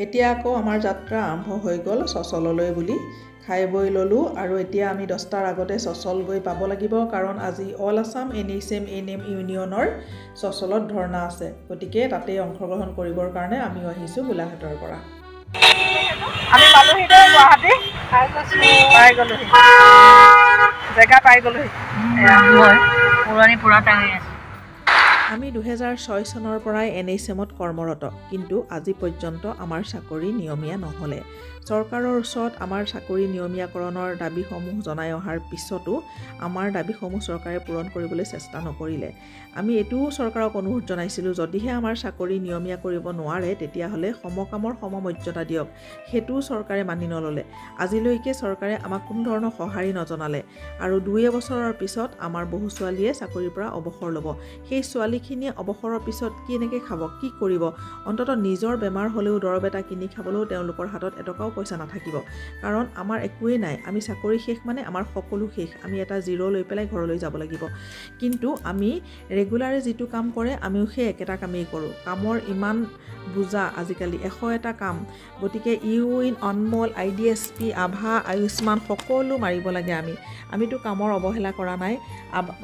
এতিয়া আকৌ আমাৰ যাত্ৰা আৰম্ভ হৈ গ'ল চচললৈ বুলি খাই বৈ ললোঁ আৰু এতিয়া আমি 10টাৰ আগতে চচল গৈ পাব লাগিব কাৰণ আজি অল আছাম NHM ANM ইউনিয়নৰ চচলত ধৰ্ণা আছে গতিকে তাতে অংশগ্ৰহণ কৰিবৰ কাৰণে আমি আহিছোঁ গোলাঘাটৰ পৰা আমি পালোহি গুৱাহাটী পাই গ'লোহি জেগা পাই গ'লোহি পুৰণি পুৰা টাঙি আছে আমি 2006 চনৰ পৰাই NHMত কৰ্মৰত কিন্তু আজি পৰ্যন্ত আমাৰ চাকৰি নিয়মীয়া নহ'লে চৰকাৰৰ ওচৰত আমাৰ চাকৰি নিয়মীয়াকৰণৰ দাবীসমূহ জনাই অহাৰ পিছতো আমাৰ দাবীসমূহ চৰকাৰে পূৰণ কৰিবলৈ চেষ্টা নকৰিলে আমি এটোও চৰকাৰক অনুৰোধ জনাইছিলোঁ যদিহে আমাৰ চাকৰি নিয়মীয়া কৰিব নোৱাৰে তেতিয়াহ'লে সমকামৰ সমমৰ্যাদা দিয়ক সেইটো চৰকাৰে মানি নল'লে আজিলৈকে চৰকাৰে আমাক কোনো ধৰণৰ সঁহাৰি নজনালে আৰু 2 বছৰৰ পিছত আমাৰ বহু ছোৱালীয়ে চাকৰিৰ পৰা অৱসৰ ল'ব সেই ছোৱালীখিনিয়ে অৱসৰৰ পিছত কেনেকৈ খাব কি কৰিব অন্তত নিজৰ বেমাৰ হ'লেও দৰৱ এটা কিনি খাবলৈও তেওঁলোকৰ হাতত এটকাও পইচা নাথাকিব কাৰণ আমাৰ একোৱেই নাই আমি চাকৰি শেষ মানে আমাৰ সকলো শেষ আমি এটা জিৰ' লৈ পেলাই ঘৰলৈ যাব লাগিব কিন্তু আমি ৰেগুলাৰে যিটো কাম কৰে আমিও সেই একেটা কামেই কৰোঁ কামৰ ইমান বুজা আজিকালি 100টা কাম গতিকে ইউইন অনমল IDSP আভা আয়ুষ্মান সকলো মাৰিব লাগে আমিতো কামৰ অৱহেলা কৰা নাই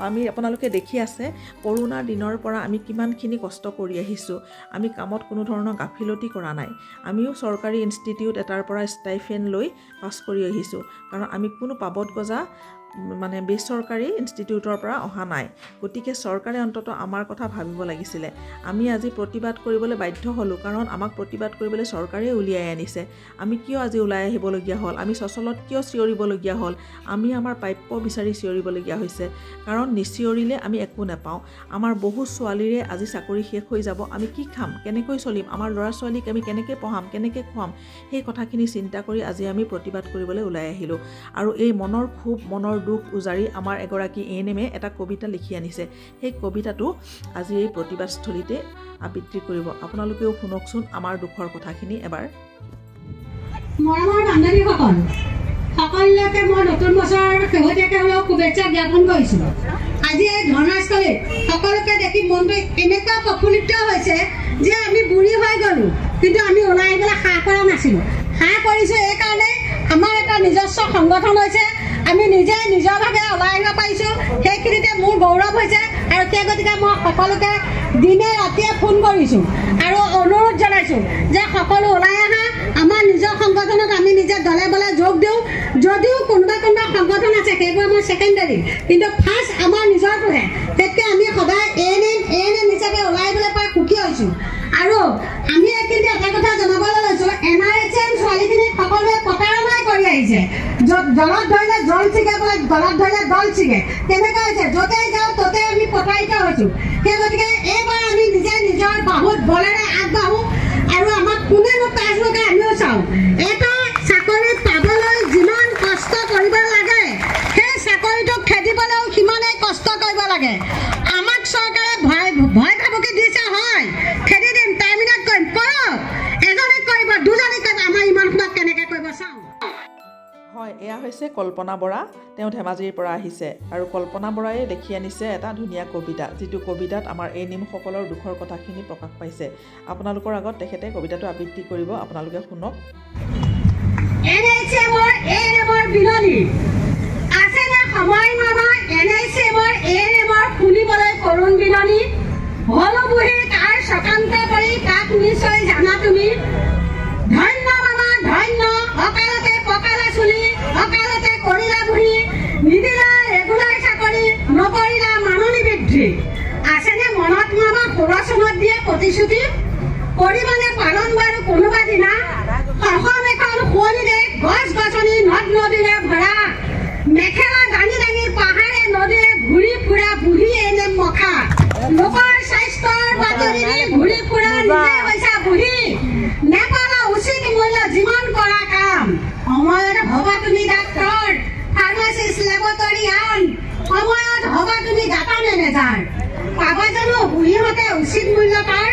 আমি আপোনালোকে দেখি আছে কৰোনাৰ দিনৰ পৰা আমি কিমানখিনি কষ্ট কৰি আহিছোঁ আমি কামত কোনো ধৰণৰ গাফিলতি কৰা নাই আমিও চৰকাৰী ইনষ্টিটিউট এটাৰ পৰা ষ্টাইফেন লৈ পাছ কৰি আহিছোঁ কাৰণ আমি কোনো পাবত গজা মানে বেচৰকাৰী ইনষ্টিটিউটৰ পৰা অহা নাই গতিকে চৰকাৰে অন্তত আমাৰ কথা ভাবিব লাগিছিলে আমি আজি প্ৰতিবাদ কৰিবলৈ বাধ্য হ'লোঁ কাৰণ আমাক প্ৰতিবাদ কৰিবলৈ চৰকাৰে উলিয়াই আনিছে আমি কিয় আজি ওলাই আহিবলগীয়া হ'ল আমি চচলত কিয় চিঞৰিবলগীয়া হ'ল আমি আমাৰ প্ৰাপ্য বিচাৰি চিঞৰিবলগীয়া হৈছে কাৰণ নিচিঞৰিলে আমি একো নাপাওঁ আমাৰ বহু ছোৱালীৰে আজি চাকৰি শেষ হৈ যাব আমি কি খাম কেনেকৈ চলিম আমাৰ ল'ৰা ছোৱালীক আমি কেনেকৈ পঢ়াম কেনেকৈ খুৱাম সেই কথাখিনি চিন্তা কৰি আজি আমি প্ৰতিবাদ কৰিবলৈ ওলাই আহিলোঁ আৰু এই মনৰ খুব মনৰ দুখ উজাৰি আমাৰ এগৰাকী ANMে এটা কবিতা লিখি আনিছে সেই কবিতাটো আজি এই প্ৰতিবাদস্থলীতে আবৃত্তি কৰিব আপোনালোকেও শুনকচোন আমাৰ দুখৰ কথাখিনি এবাৰ মৰমৰ বান্ধৱীসকল সকলোকে মই নতুন বছৰৰ শেহতীয়াকৈ হ'লেও শুভেচ্ছা জ্ঞাপন কৰিছোঁ আজি এই ধৰ্ণাস্থলীত সকলোকে দেখি মনটো এনেকুৱা প্ৰফুল্লিত হৈছে যে আমি বুঢ়ী হৈ গ'লোঁ কিন্তু আমি ওলাই আহিবলৈ সাহ কৰা নাছিলোঁ সাহ কৰিছোঁ এইকাৰণে আমাৰ এটা নিজস্ব সংগঠন হৈছে আমি নিজে নিজৰভাৱে ওলাই আহিব পাৰিছোঁ সেইখিনিতে মোৰ গৌৰৱ হৈছে আৰু সেই গতিকে মই সকলোকে দিনে ৰাতিয়ে ফোন কৰিছোঁ আৰু অনুৰোধ জনাইছোঁ যে সকলো ওলাই আহা আমাৰ নিজৰ সংগঠনত আমি নিজে দলে বলে যোগ দিওঁ যদিও কোনোবা সংগঠন আছে সেইবোৰ আমাৰ ছেকেণ্ডাৰী কিন্তু ফাৰ্ষ্ট আমাৰ নিজৰটোহে তেতিয়া আমি সদায় ANM হিচাপে ওলাই আহিবলৈ পাই সুখী হৈছোঁ আৰু আমি এইখিনি এটা কথা জনাবলৈ লৈছোঁ NRHM ছোৱালীখিনিক সকলোৱে প্ৰতাৰণাই কৰি আহিছে জলত ধৰিলে জল ছিগে বোলে গলত ধৰিলে দল ছিগে তেনেকুৱা হৈছে য'তে যাওঁ ত'তে আমি প্ৰতাৰিত হৈছোঁ সেই গতিকে এইবাৰ আমি নিজে নিজৰ বাহুত বলেৰে আগবাঢ়োঁ আৰু আমাক কোনেনো পাছ লগাই আমিও চাওঁ এটা চাকৰি পাবলৈ যিমান কষ্ট কৰিব লাগে সেই চাকৰিটো খেদিবলৈও সিমানেই কষ্ট কৰিব লাগে আমাক চৰকাৰে ভয় ভাবুকি দিছে হয় খেদি দিম টাৰ্মিনেট কৰিম কৰক এজনীক কৰিব দুজনীক কৰিব আমাৰ ইমান সময়ত কেনেকৈ কৰিব চাওঁ হয় এয়া হৈছে কল্পনা বৰা তেওঁ ধেমাজিৰ পৰা আহিছে আৰু কল্পনা বৰাই লিখি আনিছে এটা ধুনীয়া কবিতা যিটো কবিতাত আমাৰ ANMসকলৰ দুখৰ কথাখিনি প্ৰকাশ পাইছে আপোনালোকৰ আগত তেখেতে কবিতাটো আবৃত্তি কৰিব আপোনালোকে শুনক NHMৰ বিননি আছেনে সময় নহয় NHMৰ শুনিবলৈ কৰুণ বিননি হলো বুঢ়ী তাৰ চকান্ত কৰি তাক নিশ্চয় জানা তুমি ধন্য মামা ধন্য অকালতে পকালা চুলি অকালতে কৰিলা বুঢ়ী নিদিলা ৰেগুলাৰ চাকৰি নকৰিলা মাননি বৃদ্ধি আছেনে মনত মামা 16 চনত দিয়ে প্ৰতিশ্ৰুতি কৰিবানে পালন বাৰু কোনোবা দিনা অসম এখন শুৱনিৰে গছ গছনি নদ নদীৰে ভৰা মেখেলা দাঙি দাঙি পাহাৰে নদীৰে ঘূৰি ফুৰা বুঢ়ী ANM মখা লোকৰ স্বাস্থ্যৰ বাতৰিৰে ঘূৰি ফুৰা নিজে হৈছা বুঢ়ী নেপালা উচিত মূল্য যিমান কৰা কাম সময়ত হবা তুমি ডাক্তৰ ফাৰ্মাচিষ্ট লেবৰেটৰিয়ান সময়ত হবা তুমি ডাটা মেনেজাৰ পাবা জানো বুঢ়ীহঁতে উচিত মূল্য তাৰ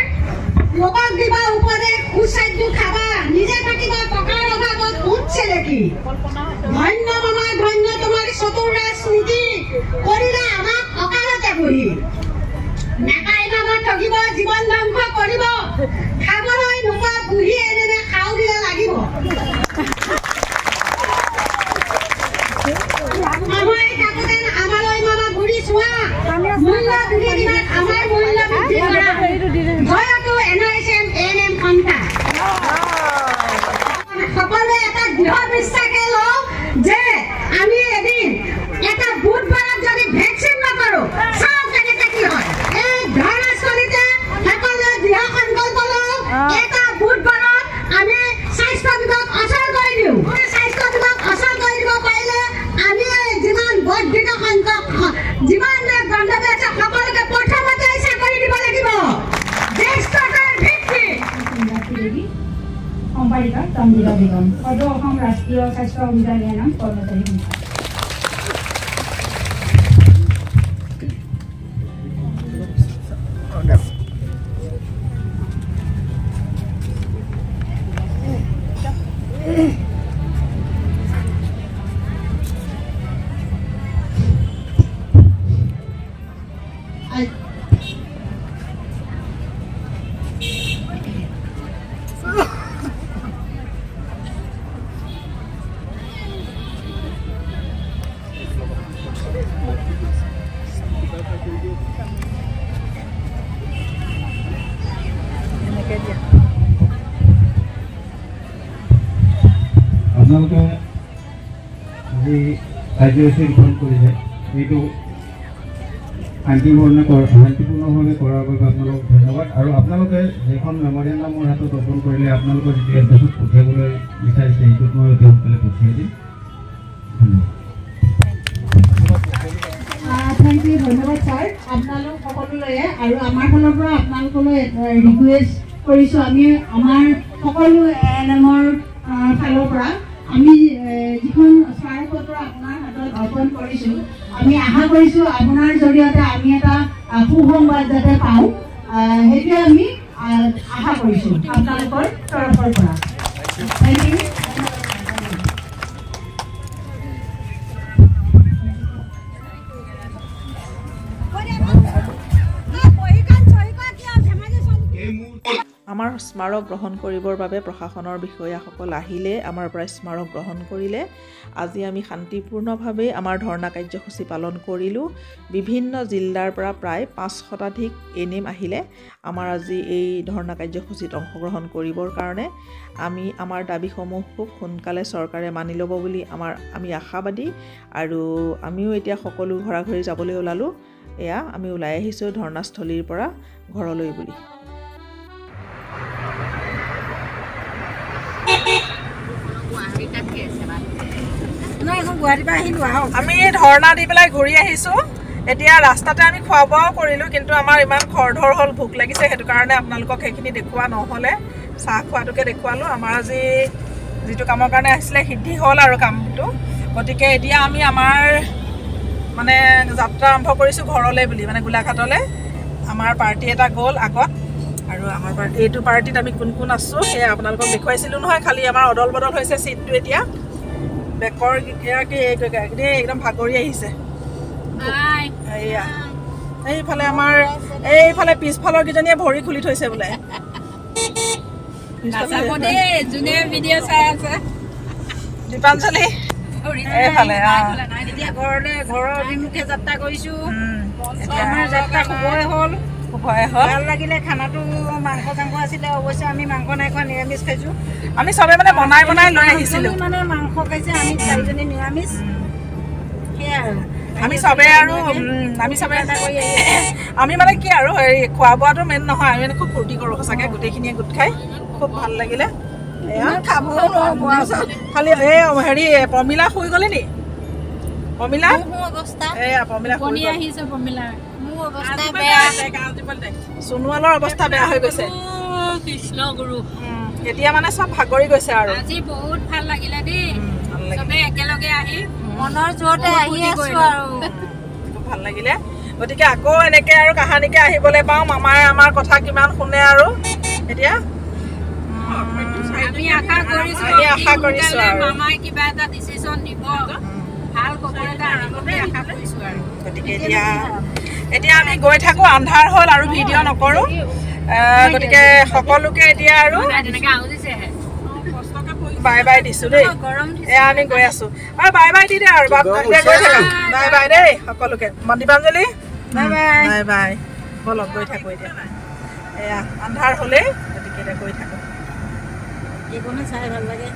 লোকক দিবা উপদেশ সুস্বাদ্য খাবা নিজে থাকিবা টকাৰ অভাৱত উঠছে নেকি ধন্য মামা ধন্য তোমাৰ চতুৰ ৰাজনীতি কৰিলা আমাক অকালতে বুঢ়ী নেপাই মামা ঠগিব জীৱন ধ্বংস কৰিব খাবলৈ নোপোৱা বুঢ়ী ANMে সম্পাদিকা চন্দ্ৰিকা বেগম, সদৌ অসম ৰাষ্ট্ৰীয় স্বাস্থ্য অভিযানৰ নাম কৰ্মচাৰী সংস্থা। আপোনালোকে যি কাৰ্যসূচী গ্ৰহণ কৰিছে এইটো শান্তিপূৰ্ণভাৱে কৰাৰ বাবে আপোনালোকক ধন্যবাদ। আৰু আপোনালোকে যিখন মেমৰিয়েল মোৰ হাতত অৰ্পণ কৰিলে আপোনালোকৰ যিটো এড্ৰেছত পঠিয়াবলৈ বিচাৰিছে সেইটোত মই অতি সোনকালে পঠিয়াই দিম। ধন্যবাদ ছাৰ আপোনালোক সকলোলৈয়ে। আৰু আমাৰ ফালৰ পৰা আপোনালোকলৈ ৰিকুৱেষ্ট কৰিছোঁ, আমি আমাৰ সকলো এএনএমৰ ফালৰ পৰা আমি যিখন স্মাৰকপত্ৰ আপোনাৰ হাতত অৰ্পণ কৰিছোঁ, আমি আশা কৰিছোঁ আপোনাৰ জৰিয়তে আমি এটা সুসংবাদ যাতে পাওঁ, সেইটোৱে আমি আশা কৰিছোঁ আপোনালোকৰ তৰফৰ পৰা। Thank you. আমাৰ স্মাৰক গ্ৰহণ কৰিবৰ বাবে প্ৰশাসনৰ বিষয়াসকল আহিলে, আমাৰ পৰা স্মাৰক গ্ৰহণ কৰিলে। আজি আমি শান্তিপূৰ্ণভাৱে আমাৰ ধৰ্ণা কাৰ্যসূচী পালন কৰিলোঁ। বিভিন্ন জিলাৰ পৰা প্ৰায় 5 শতাধিক এএনএম আহিলে আমাৰ আজি এই ধৰ্ণা কাৰ্যসূচীত অংশগ্ৰহণ কৰিবৰ কাৰণে। আমি আমাৰ দাবীসমূহ খুব সোনকালে চৰকাৰে মানি ল'ব বুলি আমি আশাবাদী। আৰু আমিও এতিয়া সকলো ঘৰা ঘৰি যাবলৈ ওলালোঁ। এয়া আমি ওলাই আহিছোঁ ধৰ্ণাস্থলীৰ পৰা ঘৰলৈ বুলি। আমি ধৰ্ণা দি পেলাই ঘূৰি আহিছোঁ। এতিয়া ৰাস্তাতে আমি খোৱা বোৱাও কৰিলোঁ, কিন্তু আমাৰ ইমান খৰধৰ হ'ল, ভোক লাগিছে, সেইটো কাৰণে আপোনালোকক সেইখিনি দেখুওৱা নহ'লে, চাহ খোৱাটোকে দেখুৱালোঁ। আমাৰ আজি যিটো কামৰ কাৰণে আহিছিলে সিদ্ধি হ'ল আৰু কামটো। গতিকে এতিয়া আমি আমাৰ মানে যাত্ৰা আৰম্ভ কৰিছোঁ ঘৰলৈ বুলি, মানে গোলাঘাটলৈ। আমাৰ পাৰ্টি এটা গ'ল আগত, আৰু আমাৰ এইটো পাৰ্টিত আমি কোন কোন আছোঁ সেয়া আপোনালোকক দেখুৱাইছিলোঁ নহয়, খালি আমাৰ অদল বদল হৈছে চিটটো। এতিয়া বেকৰ গৰাকী একদম ভাগৰি আহিছে। এয়া এইফালে আমাৰ এইফালে পিছফালৰ কেইজনীয়ে ভৰি খুলি থৈছে বোলে। দীপাঞ্জলি এইফালে ঘৰৰ অভিমুখে যাত্ৰা কৰিছোঁ। আমাৰ যাত্ৰা শুভই হ'ল, ভাল লাগিলে। খানাটো মাংস চাংস আছিলে, অৱশ্যে আমি মাংস নাই খোৱা, নিৰামিষ খাইছোঁ। আমি চবে মানে বনাই লৈ আহিছিলোঁ, মানে মাংস খাইছে, আমি 4জনী নিৰামিষ। সেয়াই আৰু আমি চবে আমি মানে কি আৰু হেৰি খোৱা বোৱাটো মেইন নহয়, আমি মানে খুব ফূৰ্তি কৰোঁ সঁচাকৈ, গোটেইখিনিয়ে গোট খাই খুব ভাল লাগিলে। খালি এই হেৰি প্ৰমিলা শুই গ'লে নি? প্ৰমিলা এয়া প্ৰমিলা সোণোৱালৰ অৱস্থা বেয়া হৈ গৈছে। এতিয়া মানে চব ভাগৰি গৈছে আৰু। আজি বহুত ভাল লাগিলে দেই, চবে একেলগে আহি মনৰ জোৰতে আহি আছো আৰু খুব ভাল লাগিলে। গতিকে আকৌ এনেকে আৰু কাহানিকে আহিবলৈ পাওঁ, মামাই আমাৰ কথা কিমান শুনে আৰু। এতিয়া আমি আশা কৰিছো আৰু মামাই কিবা এটা ডিচিশ্যন দিব, ভাল খবৰ এটা আনিবলৈ আশা কৰিছো আৰু। গতিকে এতিয়া আমি গৈ থাকোঁ, আন্ধাৰ হ'ল আৰু ভিডিঅ' নকৰোঁ। গতিকে সকলোকে এতিয়া আৰু বাই বাই দিছোঁ দেই। এয়া আমি গৈ আছোঁ আৰু বাই বাই দি দে আৰু গৈ থাকা। বাই বাই দেই সকলোকে। Dipanjali bye bye bye bye. বলক গৈ থাকোঁ এতিয়া, এয়া আন্ধাৰ হ'লেই, গতিকে এতিয়া গৈ থাকোঁ। এইখনে চাই ভাল লাগে।